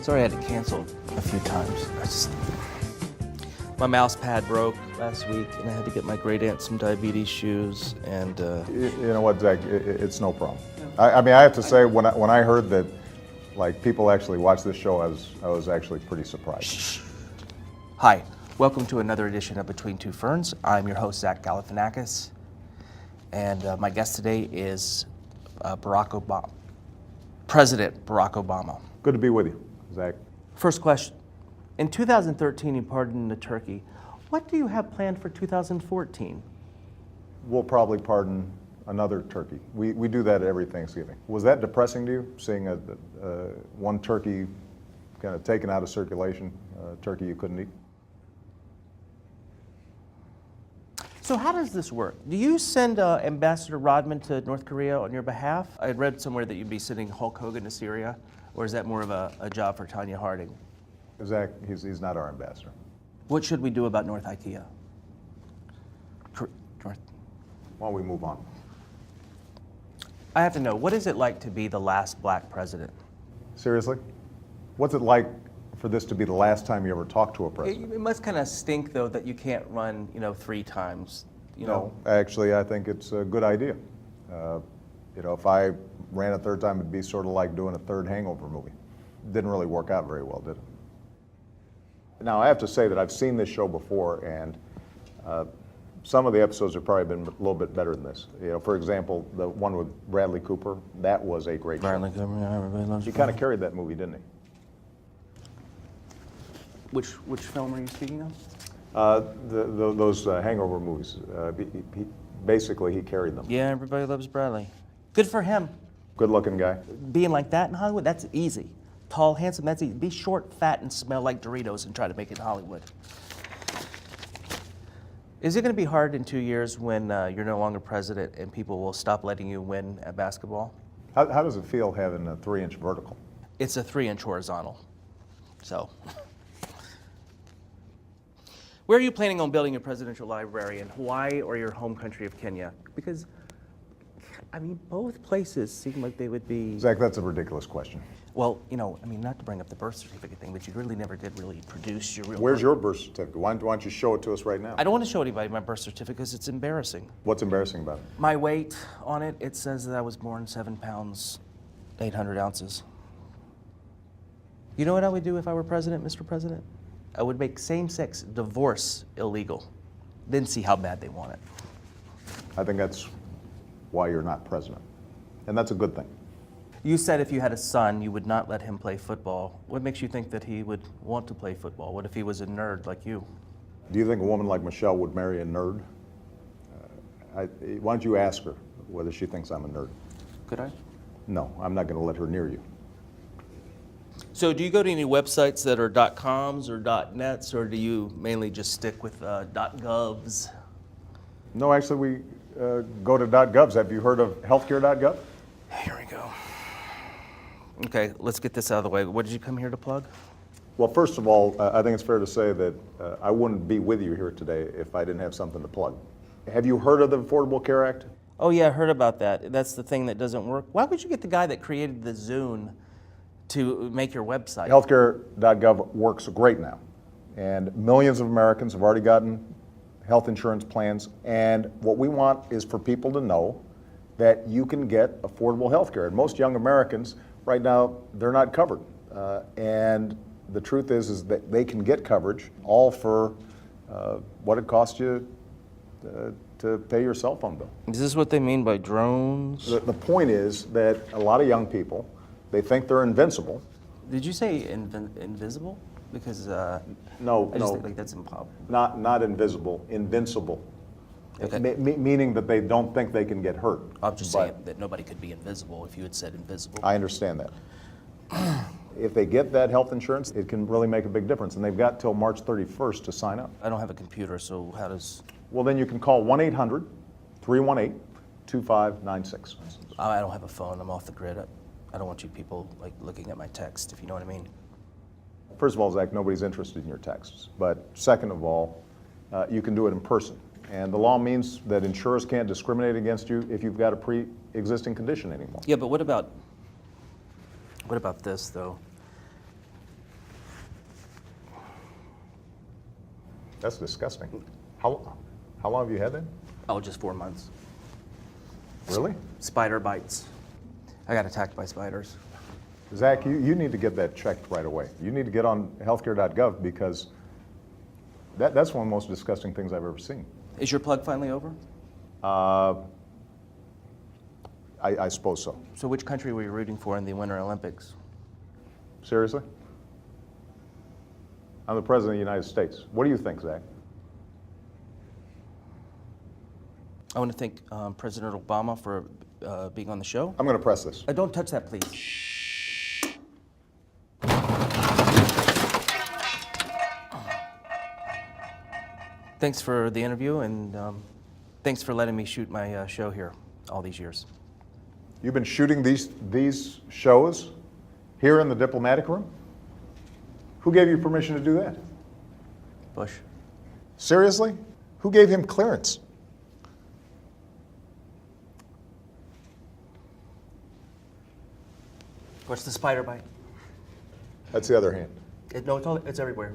Sorry I had to cancel a few times. My mouse pad broke last week, and I had to get my great aunt some diabetes shoes, and... You know what, Zach, it's no problem. I mean, I have to say, when I heard that, like, people actually watch this show, I was actually pretty surprised. Shh. Hi, welcome to another edition of Between Two Ferns. I'm your host, Zach Galifianakis, and my guest today is Barack Obama, President Barack Obama. Good to be with you, Zach. First question. In 2013, you pardoned the turkey. What do you have planned for 2014? We'll probably pardon another turkey. We do that every Thanksgiving. Was that depressing to you, seeing one turkey kind of taken out of circulation, a turkey you couldn't eat? So how does this work? Do you send Ambassador Rodman to North Korea on your behalf? I had read somewhere that you'd be sending Hulk Hogan to Syria, or is that more of a job for Tanya Harding? Zach, he's not our ambassador. What should we do about North IKEA? North. Why don't we move on? I have to know, what is it like to be the last black president? Seriously? What's it like for this to be the last time you ever talked to a president? It must kind of stink, though, that you can't run, 3 times. No, actually, I think it's a good idea. If I ran a third time, it'd be sort of like doing a third Hangover movie. Didn't really work out very well, did it? Now, I have to say that I've seen this show before, and some of the episodes have probably been a little bit better than this. For example, the one with Bradley Cooper, that was a great show. Bradley Cooper, yeah, everybody loves He kind of carried that movie, didn't he? Which film are you speaking of? Those Hangover movies. Basically, he carried them. Yeah, everybody loves Bradley. Good for him. Good-looking guy. Being like that in Hollywood, that's easy. Tall, handsome, that's easy. Be short, fat, and smell like Doritos and try to make it in Hollywood. Is it going to be hard in 2 years when you're no longer president and people will stop letting you win at basketball? How does it feel having a 3-inch vertical? It's a 3-inch horizontal. So, where are you planning on building a presidential library, in Hawaii or your home country of Kenya? Because, both places seem like they would be... Zach, that's a ridiculous question. Well, not to bring up the birth certificate thing, but you really never did really produce your real... Where's your birth certificate? Why don't you show it to us right now? I don't want to show anybody my birth certificate because it's embarrassing. What's embarrassing about it? My weight on it, it says that I was born 7 pounds, 800 ounces. You know what I would do if I were president, Mr. President? I would make same-sex divorce illegal, then see how bad they want it. I think that's why you're not president. And that's a good thing. You said if you had a son, you would not let him play football. What makes you think that he would want to play football? What if he was a nerd like you? Do you think a woman like Michelle would marry a nerd? Why don't you ask her whether she thinks I'm a nerd? Could I? No, I'm not going to let her near you. So do you go to any websites that are .coms or .nets, or do you mainly just stick with .govs? No, actually, we go to .govs. Have you heard of healthcare.gov? Here we go. Okay, let's get this out of the way. What did you come here to plug? Well, first of all, I think it's fair to say that I wouldn't be with you here today if I didn't have something to plug. Have you heard of the Affordable Care Act? Oh yeah, I heard about that. That's the thing that doesn't work. Why would you get the guy that created the Zune to make your website? Healthcare.gov works great now. And millions of Americans have already gotten health insurance plans. And what we want is for people to know that you can get affordable health care. And most young Americans, right now, they're not covered. And the truth is that they can get coverage all for what it costs you to pay your cell phone bill. Is this what they mean by drones? The point is that a lot of young people, they think they're invincible. Did you say invisible? Because No, I just think like that's impossible. Not invisible, invincible. Okay. Meaning that they don't think they can get hurt. I'm just saying that nobody could be invisible if you had said invisible. I understand that. If they get that health insurance, it can really make a big difference. And they've got till March 31st to sign up. I don't have a computer, so how does... Well, then you can call 1-800-318-2596. I don't have a phone. I'm off the grid. I don't want you people like looking at my text, if you know what I mean. First of all, Zach, nobody's interested in your texts. But second of all, you can do it in person. And the law means that insurers can't discriminate against you if you've got a pre-existing condition anymore. Yeah, but what about this, though? That's disgusting. How long have you had that? Oh, just 4 months. Really? Spider bites. I got attacked by spiders. Zach, you need to get that checked right away. You need to get on healthcare.gov because that's one of the most disgusting things I've ever seen. Is your plug finally over? I suppose so. So which country were you rooting for in the Winter Olympics? Seriously? I'm the President of the United States. What do you think, Zach? I want to thank President Obama for being on the show. I'm going to press this. Don't touch that, please. Thanks for the interview, and thanks for letting me shoot my show here all these years. You've been shooting these shows here in the diplomatic room? Who gave you permission to do that? Bush. Seriously? Who gave him clearance? What's the spider bite? That's the other hand. No, it's everywhere.